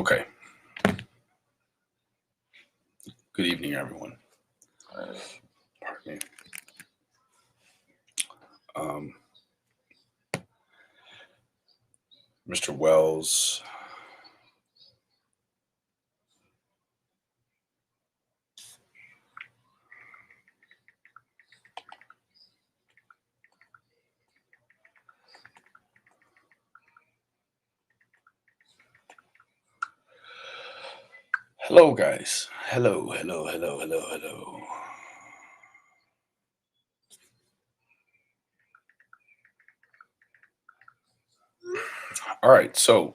Okay. Good evening, everyone. Pardon me. Mr. Wells. Hello, guys. Hello. All right. So,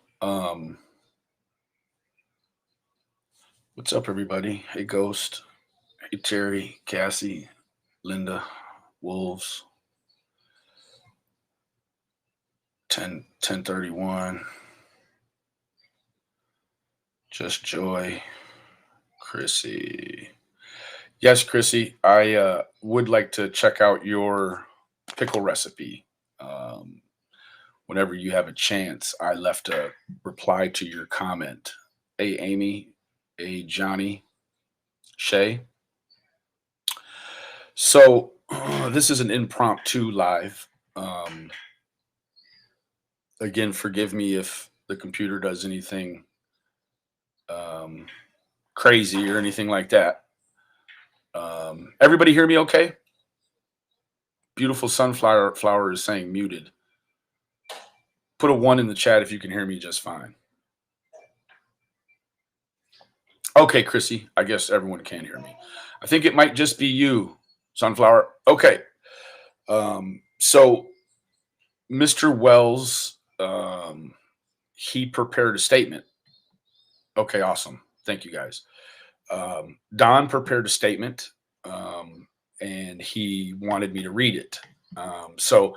what's up, everybody? Hey, Ghost. Hey, Terry, Cassie, Linda, Wolves. 1031. Just Joy. Chrissy. Yes, Chrissy. I would like to check out your pickle recipe. Um, Whenever you have a chance, I left a reply to your comment. Hey, Amy. Hey, Johnny. Shay. So, this is an impromptu live. Again, forgive me if the computer does anything um, crazy or anything like that. Everybody hear me okay? Beautiful Sunflower is saying muted. Put a 1 in the chat if you can hear me just fine. Okay, Chrissy, I guess everyone can hear me. I think it might just be you, Sunflower. Okay. So Mr. Wells, he prepared a statement. Okay, awesome. Thank you, guys. Don prepared a statement, and he wanted me to read it. So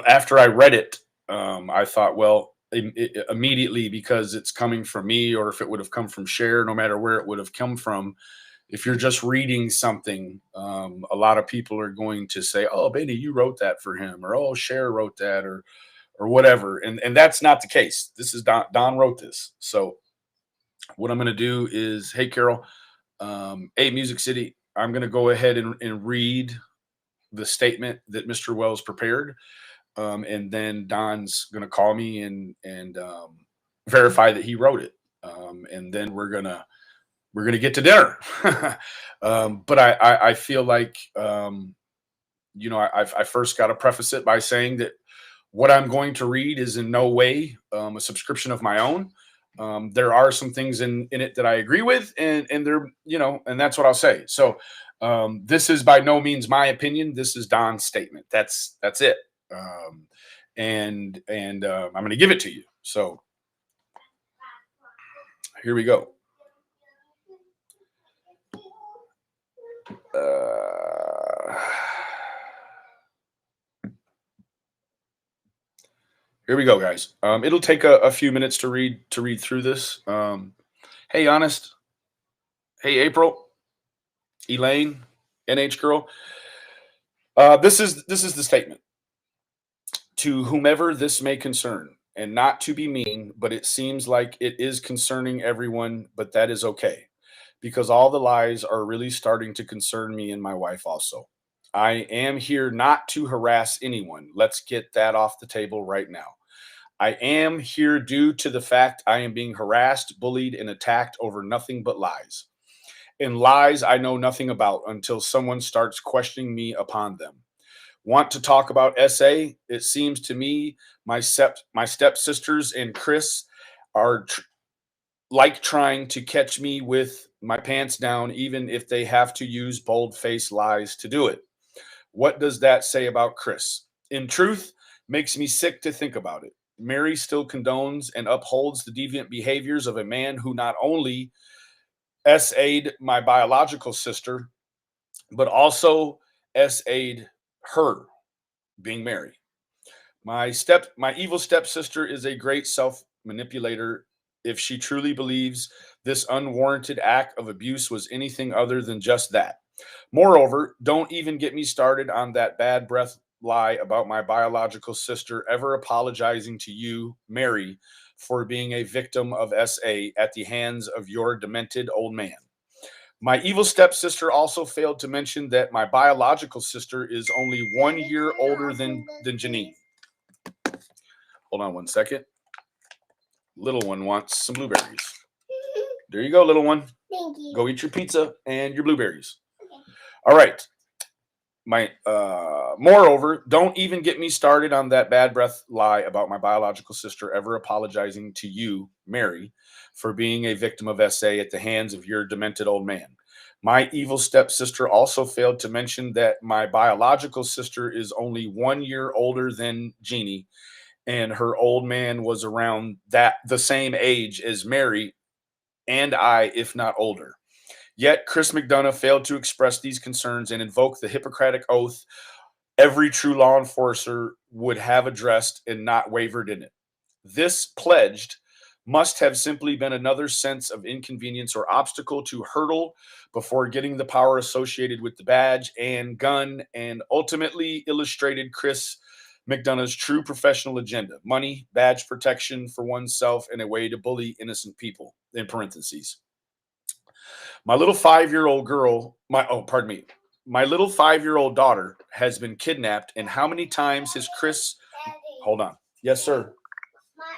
after I read it, I thought, well, immediately, because it's coming from me, or if it would have come from Cher, no matter where it would have come from, if you're just reading something, a lot of people are going to say, "Oh, Benny, you wrote that for him," or "Oh, Cher wrote that," or whatever, and that's not the case. This is Don wrote this. So what I'm going to do is, hey, Carol, hey, Music City, I'm going to go ahead and read the statement that Mr. Wells prepared, and then Don's going to call me and verify that he wrote it, and then we're gonna get to dinner. But I feel like I first got to preface it by saying that what I'm going to read is in no way a subscription of my own. There are some things in it that I agree with, and they're, and that's what I'll say. So this is by no means my opinion. This is Don's statement. That's it. And I'm going to give it to you. So here we go. Here we go, guys. It'll take a few minutes to read through this. Hey, Honest. Hey, April. Elaine. NH Girl. This is the statement. To whomever this may concern, and not to be mean, but it seems like it is concerning everyone, but that is okay, because all the lies are really starting to concern me and my wife also. I am here not to harass anyone. Let's get that off the table right now. I am here due to the fact I am being harassed, bullied, and attacked over nothing but lies. And lies I know nothing about until someone starts questioning me upon them. Want to talk about SA? It seems to me my stepsisters and Chris are like trying to catch me with my pants down, even if they have to use bold-faced lies to do it. What does that say about Chris? In truth, makes me sick to think about it. Mary still condones and upholds the deviant behaviors of a man who not only SA'd my biological sister, but also SA'd her, being Mary. My evil stepsister is a great self-manipulator if she truly believes this unwarranted act of abuse was anything other than just that. Moreover, don't even get me started on that bad breath lie about my biological sister ever apologizing to you, Mary, for being a victim of SA at the hands of your demented old man. My evil stepsister also failed to mention that my biological sister is only 1 year older than Janine. Hold on one second. Little one wants some blueberries. There you go, little one. Thank you. Go eat your pizza and your blueberries. Okay. All right. Moreover, don't even get me started on that bad breath lie about my biological sister ever apologizing to you, Mary, for being a victim of SA at the hands of your demented old man. My evil stepsister also failed to mention that my biological sister is only 1 year older than Jeannie, and her old man was around the same age as Mary and I, if not older. Yet Chris McDonough failed to express these concerns and invoke the Hippocratic oath every true law enforcer would have addressed and not wavered in it. This pledged must have simply been another sense of inconvenience or obstacle to hurdle before getting the power associated with the badge and gun, and ultimately illustrated Chris McDonough's true professional agenda: money, badge protection for oneself, and a way to bully innocent people, in parentheses. My little 5-year-old girl, my little 5-year-old daughter has been kidnapped, and how many times has Chris... Daddy. Hold on. Yes, sir. My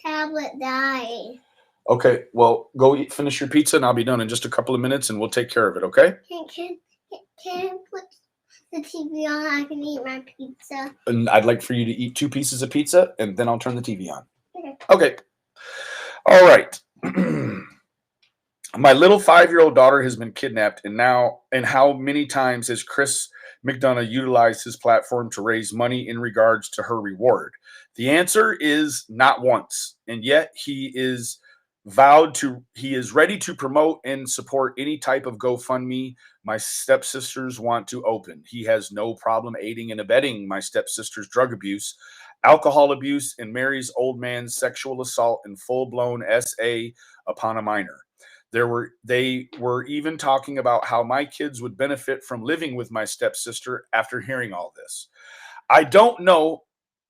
tablet died. Okay, well, go finish your pizza, and I'll be done in just a couple of minutes, and we'll take care of it, okay? Can I put the TV on? I can eat my pizza. And I'd like for you to eat 2 pieces of pizza, and then I'll turn the TV on. Okay. All right. My little 5-year-old daughter has been kidnapped, and how many times has Chris McDonough utilized his platform to raise money in regards to her reward? The answer is not once, and yet he is ready to promote and support any type of GoFundMe my stepsisters want to open. He has no problem aiding and abetting my stepsister's drug abuse, alcohol abuse, and Mary's old man's sexual assault and full-blown SA upon a minor. They were even talking about how my kids would benefit from living with my stepsister after hearing all this. I don't know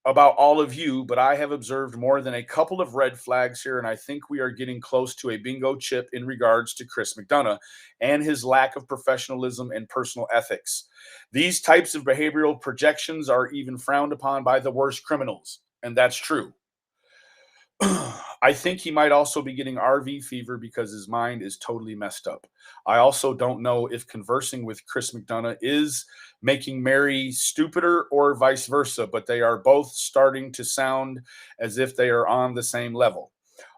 about all of you, but I have observed more than a couple of red flags here, and I think we are getting close to a bingo chip in regards to Chris McDonough and his lack of professionalism and personal ethics. These types of behavioral projections are even frowned upon by the worst criminals, and that's true. I think he might also be getting RV fever because his mind is totally messed up. I also don't know if conversing with Chris McDonough is making Mary stupider or vice versa, but they are both starting to sound as if they are on the same level.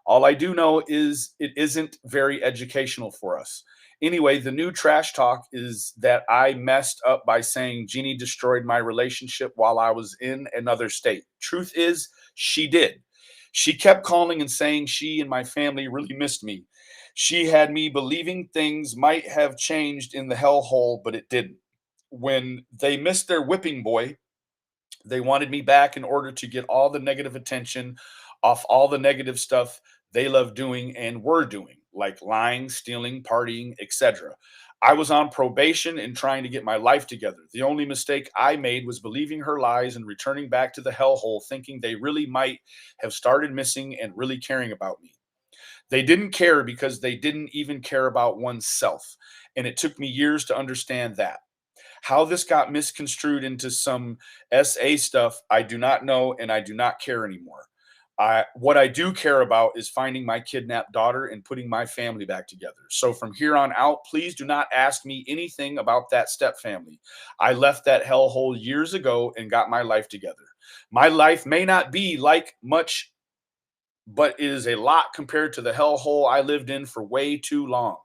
All I do know is it isn't very educational for us. Anyway, the new trash talk is that I messed up by saying Jeannie destroyed my relationship while I was in another state. Truth is, she did. She kept calling and saying she and my family really missed me. She had me believing things might have changed in the hellhole, but it didn't. When they missed their whipping boy, they wanted me back in order to get all the negative attention off all the negative stuff they love doing and were doing, like lying, stealing, partying, etc. I was on probation and trying to get my life together. The only mistake I made was believing her lies and returning back to the hellhole, thinking they really might have started missing and really caring about me. They didn't care because they didn't even care about oneself. And it took me years to understand that. How this got misconstrued into some SA stuff, I do not know, and I do not care anymore. What I do care about is finding my kidnapped daughter and putting my family back together. So from here on out, please do not ask me anything about that step family. I left that hellhole years ago and got my life together. My life may not be like much, but it is a lot compared to the hellhole I lived in for way too long.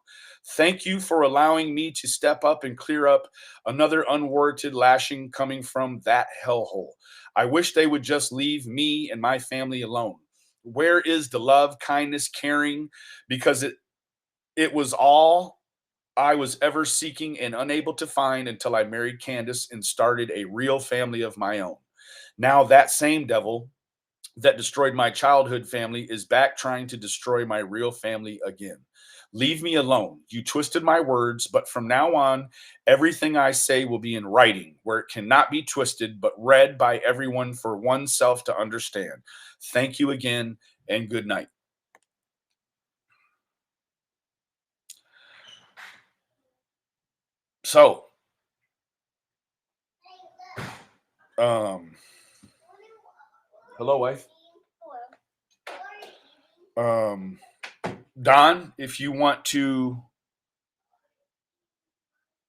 Thank you for allowing me to step up and clear up another unwarranted lashing coming from that hellhole. I wish they would just leave me and my family alone. Where is the love, kindness, caring? Because it was all I was ever seeking and unable to find until I married Candace and started a real family of my own. Now that same devil that destroyed my childhood family is back trying to destroy my real family again. Leave me alone. You twisted my words, but from now on, everything I say will be in writing, where it cannot be twisted, but read by everyone for oneself to understand. Thank you again, and good night. So, hello, wife. Don, if you want to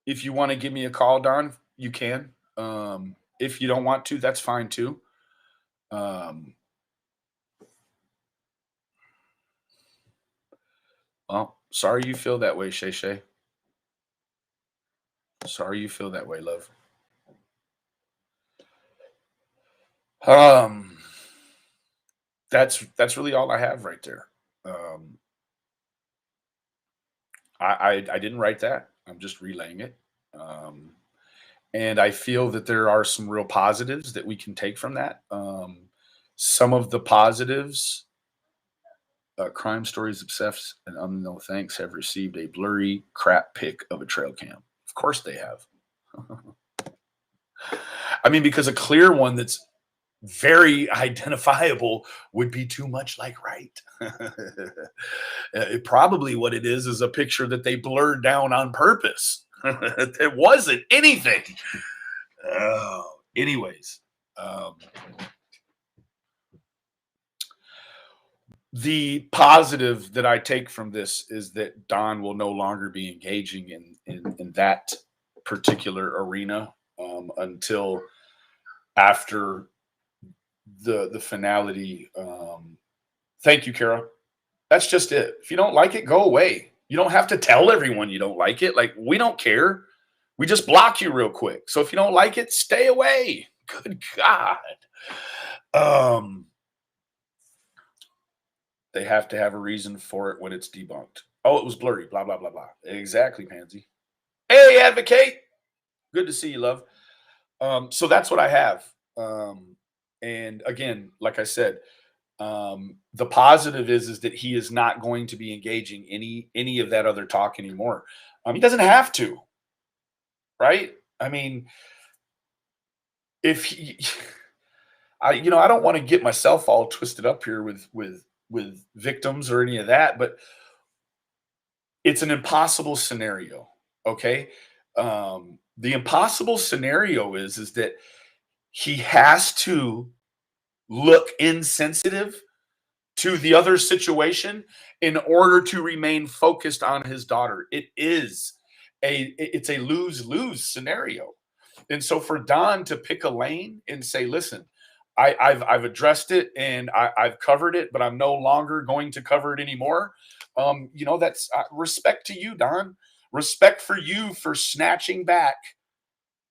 give me a call, Don, you can. If you don't want to, that's fine too. Well, sorry you feel that way, Shay Shay. Sorry you feel that way, love. That's really all I have right there. I didn't write that. I'm just relaying it. And I feel that there are some real positives that we can take from that. Some of the positives, crime stories obsessed and no thanks have received a blurry crap pic of a trail cam. Of course they have. I mean, because a clear one that's very identifiable would be too much like right. Probably what it is a picture that they blurred down on purpose. It wasn't anything. Anyways, the positive that I take from this is that Don will no longer be engaging in that particular arena until after the finality. Thank you, Kara. That's just it. If you don't like it, go away. You don't have to tell everyone you don't like it. Like, we don't care. We just block you real quick. So if you don't like it, stay away. Good God. They have to have a reason for it when it's debunked. Oh, it was blurry. Blah, blah, blah, blah. Exactly, Pansy. Hey, Advocate. Good to see you, love. So that's what I have. And again, like I said, the positive is that he is not going to be engaging any of that other talk anymore. He doesn't have to, right? I mean, if he, I don't want to get myself all twisted up here with victims or any of that, but it's an impossible scenario. Okay, the impossible scenario is that he has to look insensitive to the other situation in order to remain focused on his daughter. It's a lose-lose scenario. And so for Don to pick a lane and say, listen, I've addressed it and I've covered it, but I'm no longer going to cover it anymore. That's respect to you, Don. Respect for you for snatching back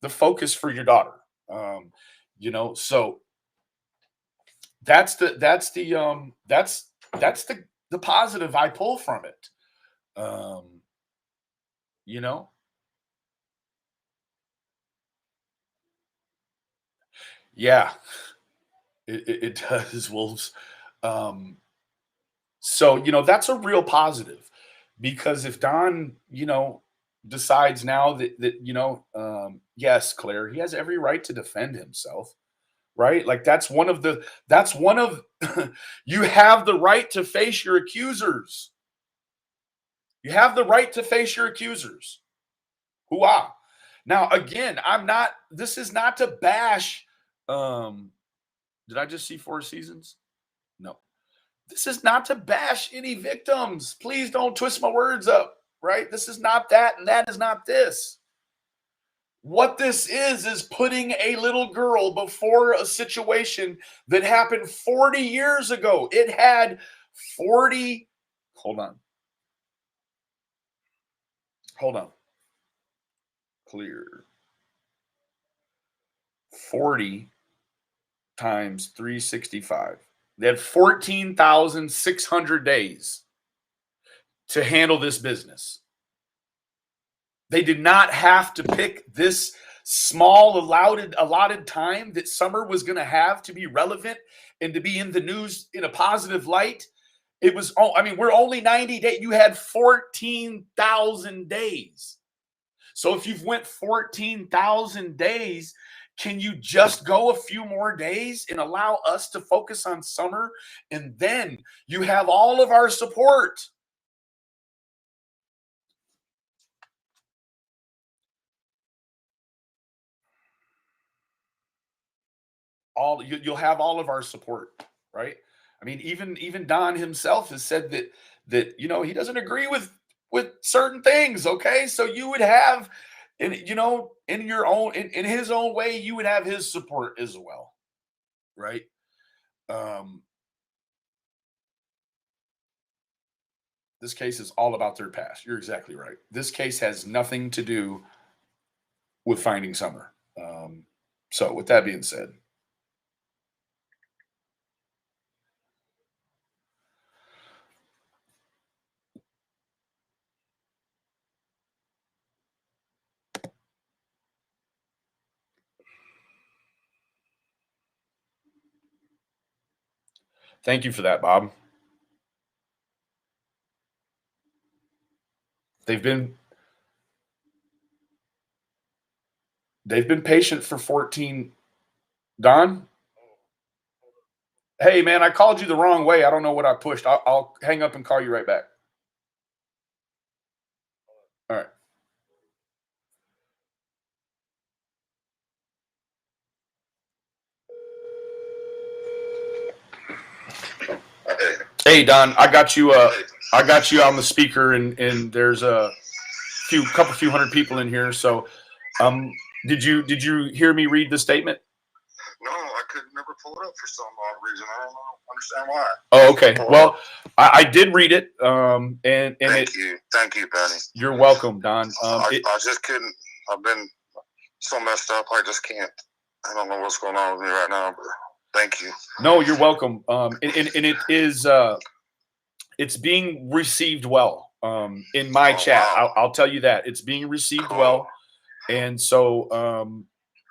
the focus for your daughter. So that's the positive I pull from it. Yeah, it does, Wolves. So that's a real positive, because if Don decides now that yes, Claire, he has every right to defend himself, right? Like that's one of you have the right to face your accusers. You have the right to face your accusers. Hooah. Now, again, this is not to bash. Did I just see 4 seasons? No. This is not to bash any victims. Please don't twist my words up, right? This is not that, and that is not this. What this is putting a little girl before a situation that happened 40 years ago. It had 40. Hold on. Clear. 40 times 365. They had 14,600 days to handle this business. They did not have to pick this small allotted time that Summer was going to have to be relevant and to be in the news in a positive light. It was, oh, I mean, we're only 90 days. You had 14,000 days. So if you've went 14,000 days, can you just go a few more days and allow us to focus on summer? And then you have all of our support. You'll have all of our support, right? I mean, even Don himself has said that he doesn't agree with certain things. Okay, so you would have, in in his own way, you would have his support as well, right? This case is all about their past. You're exactly right. This case has nothing to do with finding Summer. So, with that being said. Thank you for that, Bob. They've been patient for 14. Don? Hey, man, I called you the wrong way. I don't know what I pushed. I'll hang up and call you right back. All right. Hey, Don, I got you on the speaker, and there's a few hundred people in here. So, did you hear me read the statement? No, I could never pull it up for some odd reason. I don't understand why. Oh, okay. Well, I did read it. And thank you, Benny. You're welcome, Don. I just couldn't. I've been so messed up. I just can't. I don't know what's going on with me right now, but thank you. No, you're welcome. And it is it's being received well. In my chat, wow. I'll tell you that it's being received well, and so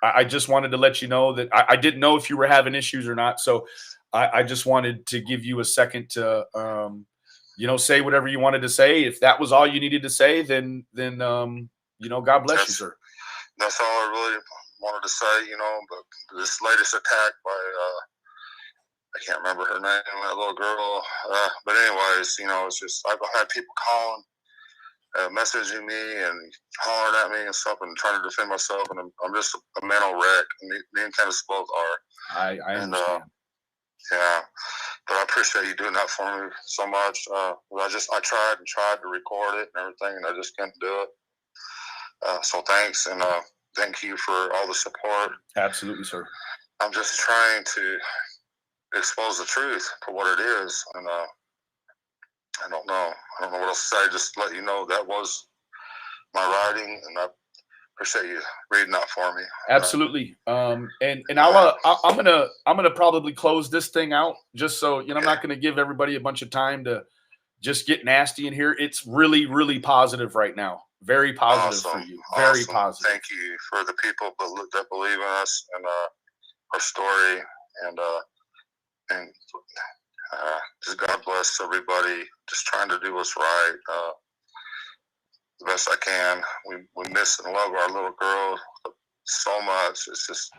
I just wanted to let you know that I didn't know if you were having issues or not. So I just wanted to give you a second to say whatever you wanted to say. If that was all you needed to say, then God bless you, sir. That's all I really wanted to say. But this latest attack by I can't remember her name, that little girl. But anyways, it's just I've had people calling, messaging me and hollering at me and stuff, and trying to defend myself, and I'm just a mental wreck. Me and Kenneth both are. I understand. Yeah, but I appreciate you doing that for me so much. I tried to record it and everything, and I just couldn't do it. So thanks, and thank you for all the support. Absolutely, sir. I'm just trying to expose the truth for what it is, and I don't know what else to say. Just let you know that was my writing, and I appreciate you reading that for me. Absolutely. And I'm gonna probably close this thing out, just so I'm not gonna give everybody a bunch of time to just get nasty in here. It's really, really positive right now. Very positive for you. Very positive. Thank you for the people that believe in us and our story, and just God bless everybody. Just trying to do what's right the best I can. We miss and love our little girl so much. It's just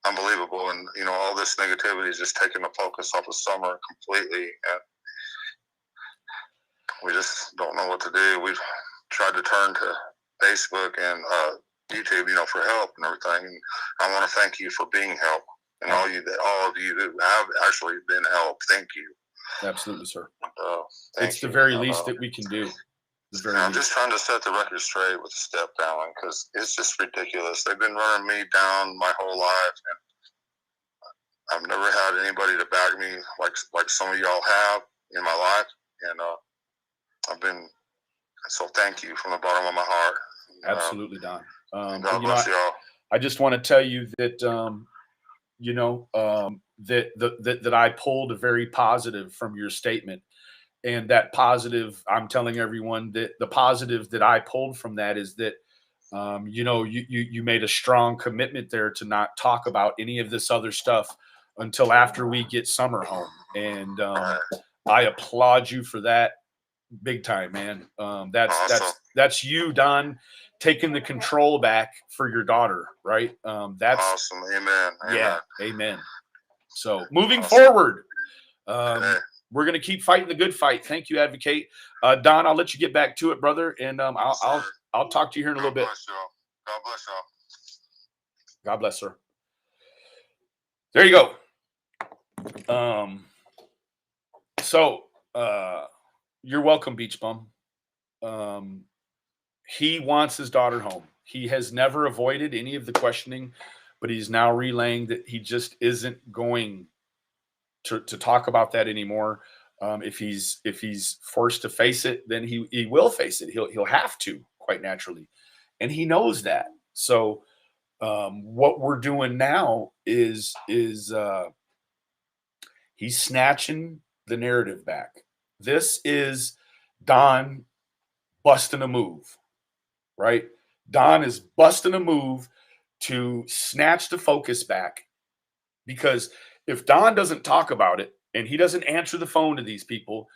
unbelievable, and all this negativity is just taking the focus off of summer completely, and we just don't know what to do. We've tried to turn to Facebook and YouTube, for help and everything. And I want to thank you for being help, and all of you who have actually been helped. Thank you. Absolutely, sir. It's the very least that we can do. I'm just trying to set the record straight with the step down, because it's just ridiculous. They've been running me down my whole life, and I've never had anybody to back me like some of y'all have in my life, and so thank you from the bottom of my heart. Absolutely, Don. God bless y'all. I just want to tell you that that I pulled a very positive from your statement. And that positive, I'm telling everyone that the positive that I pulled from that is that, you made a strong commitment there to not talk about any of this other stuff until after we get Summer home. And Right. I applaud you for that big time, man. Awesome. That's you, Don, taking the control back for your daughter, right? That's Awesome. Amen. yeah, Amen. amen. So moving Awesome. forward, Okay. we're gonna keep fighting the good fight. Thank you, Advocate. Don, I'll let you get back to it, brother, and I'll talk to you here in a little bit. Bless y'all. God bless y'all. God bless her. There you go. So you're welcome, Beach Bum. He wants his daughter home. He has never avoided any of the questioning, but he's now relaying that he just isn't going to talk about that anymore. If he's forced to face it, then he will face it. He'll have to, quite naturally, and he knows that. So what we're doing now is he's snatching the narrative back. This is Don busting a move, right? Don is busting a move to snatch the focus back, because if Don doesn't talk about it and he doesn't answer the phone to these people,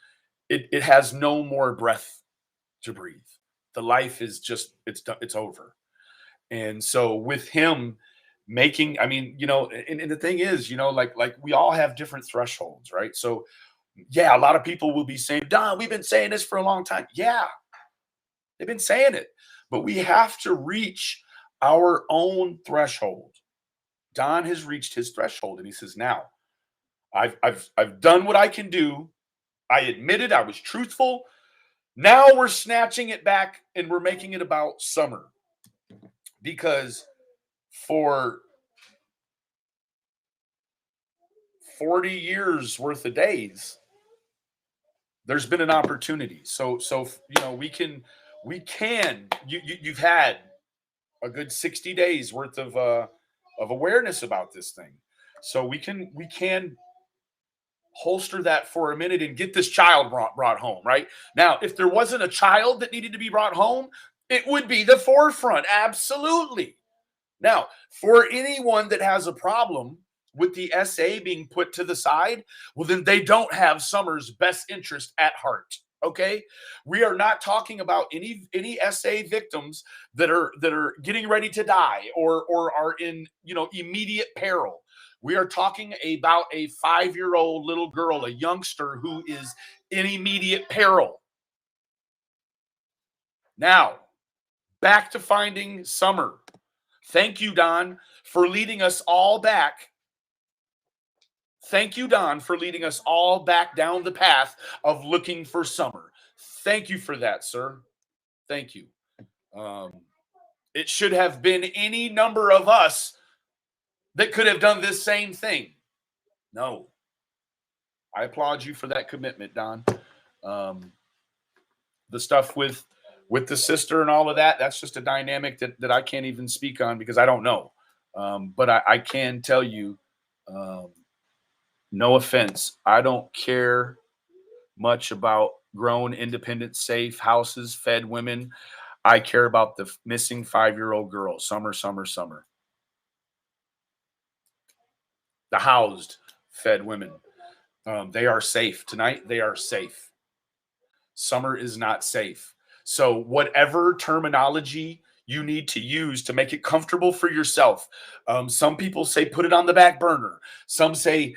it has no more breath to breathe. The life is just, it's over. And so with him making, I mean, and the thing is, like we all have different thresholds, right? So yeah, a lot of people will be saying, Don, we've been saying this for a long time. Yeah, they've been saying it, but we have to reach our own threshold. Don has reached his threshold, and he says, now I've done what I can do. I admitted I was truthful. Now we're snatching it back and we're making it about Summer, because for 40 years worth of days, there's been an opportunity. So you've had a good 60 days worth of awareness about this thing. So we can holster that for a minute and get this child brought home, right? Now, if there wasn't a child that needed to be brought home, it would be the forefront. Absolutely. Now, for anyone that has a problem with the SA being put to the side, well, then they don't have Summer's best interest at heart. Okay, we are not talking about any SA victims that are getting ready to die or are in immediate peril. We are talking about a 5-year-old little girl, a youngster who is in immediate peril. Now, back to finding Summer. Thank you, Don, for leading us all back. Thank you, Don, for leading us all back down the path of looking for Summer. Thank you for that, sir. Thank you. It should have been any number of us that could have done this same thing. No. I applaud you for that commitment, Don. The stuff with the sister and all of that, that's just a dynamic that I can't even speak on because I don't know. But I can tell you, no offense, I don't care much about grown, independent, safe houses, fed women. I care about the missing 5-year-old girl, Summer. The housed, fed women. They are safe. Tonight, they are safe. Summer is not safe. So whatever terminology you need to use to make it comfortable for yourself. Some people say put it on the back burner. Some say,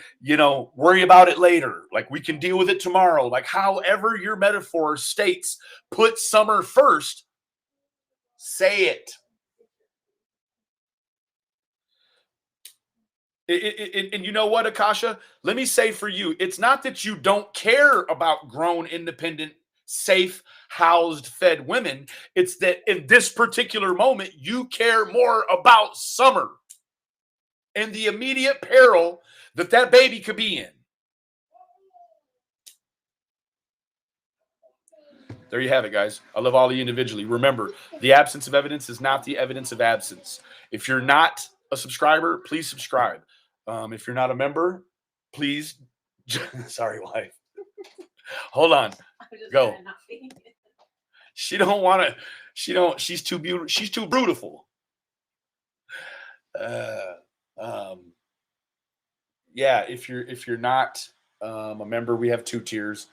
worry about it later. Like we can deal with it tomorrow. Like however your metaphor states, put Summer first. Say it. And you know what, Akasha? Let me say for you, it's not that you don't care about grown, independent, safe, housed, fed women. It's that in this particular moment, you care more about Summer and the immediate peril that baby could be in. There you have it, guys. I love all of you individually. Remember, the absence of evidence is not the evidence of absence. If you're not a subscriber, please subscribe. If you're not a member, please. Sorry, wife. Hold on. Go. She don't want to. She's too beautiful. She's too beautiful. yeah, if you're not a member, we have 2 tiers.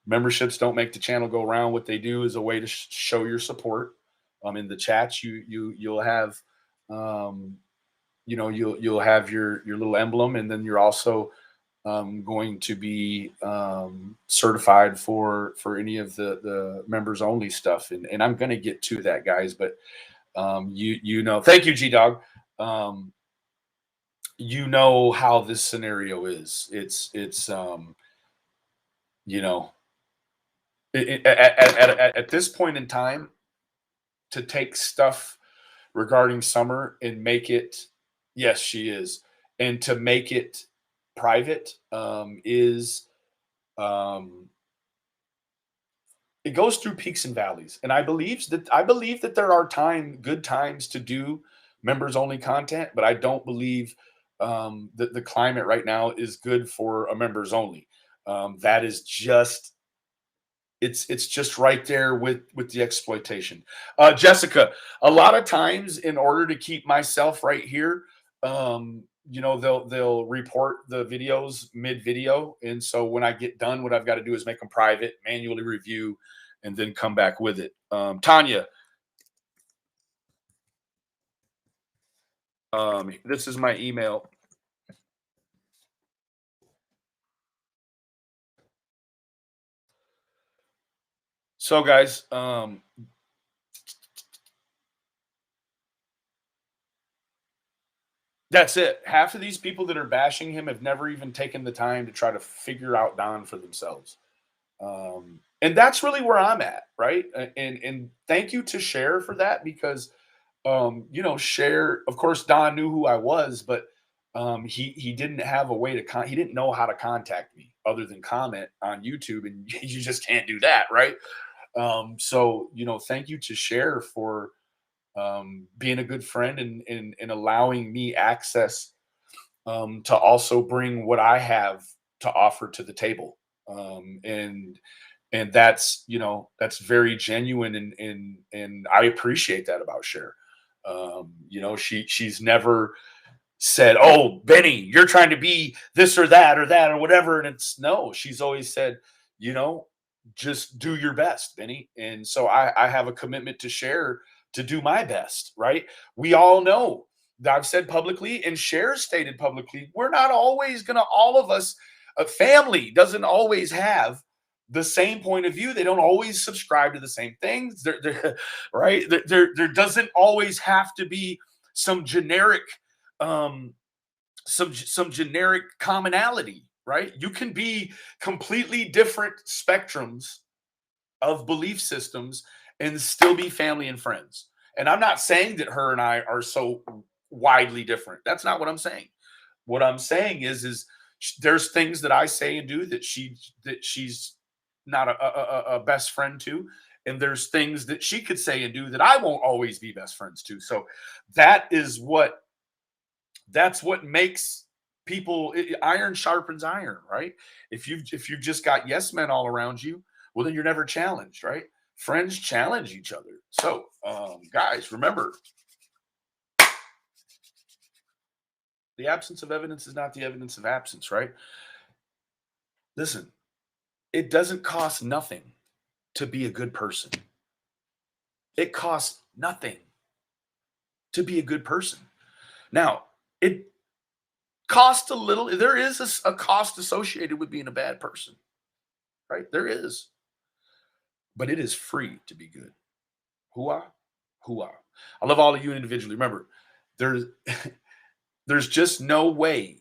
Memberships don't make the channel go round. What they do is a way to show your support. In the chats, you'll have, um, you'll have your little emblem, and then you're also going to be certified for any of the members only stuff. And I'm going to get to that, guys. But thank you, G Dog. You know how this scenario is. It's you know at this point in time, to take stuff regarding Summer and make it, yes, she is, and to make it private is it goes through peaks and valleys. And I believe that there are good times to do members only content, but I don't believe that the climate right now is good for a members only. That is just, it's just right there with the exploitation. Jessica, a lot of times in order to keep myself right here, they'll report the videos mid video, and so when I get done, what I've got to do is make them private, manually review, and then come back with it. Tanya, this is my email. So guys, that's it. Half of these people that are bashing him have never even taken the time to try to figure out Don for themselves. And that's really where I'm at, right? And thank you to Cher for that, because Cher, of course, Don knew who I was, but he didn't have a way to he didn't know how to contact me other than comment on YouTube, and you just can't do that, right? So thank you to Cher for being a good friend and allowing me access to also bring what I have to offer to the table. And that's that's very genuine, and I appreciate that about Cher. She's never said, "Oh, Benny, you're trying to be this or that or whatever," and it's no. She's always said, just do your best, Benny. And so I have a commitment to Cher to do my best. Right? We all know that I've said publicly, and Cher stated publicly, we're not always going to, all of us, a family doesn't always have the same point of view. They don't always subscribe to the same things. Right? There doesn't always have to be some generic, some generic commonality. Right? You can be completely different spectrums of belief systems and still be family and friends. And I'm not saying that her and I are so widely different. That's not what I'm saying. What I'm saying is there's things that I say and do that she's not a best friend to, and there's things that she could say and do that I won't always be best friends to. So that's what makes people, iron sharpens iron, right? If you've just got yes men all around you, well, then you're never challenged, right? Friends challenge each other. So guys, remember, the absence of evidence is not the evidence of absence, right? Listen, it doesn't cost nothing to be a good person. It costs nothing to be a good person. Now, it costs a little. There is a cost associated with being a bad person, right? There is. But it is free to be good. Hooah, hooah. I love all of you individually. Remember, there's just no way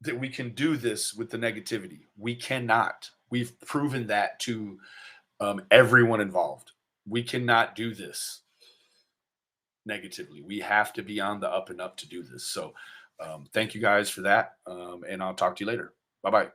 that we can do this with the negativity. We cannot. We've proven that to everyone involved. We cannot do this negatively. We have to be on the up and up to do this. So thank you guys for that. And I'll talk to you later. Bye-bye.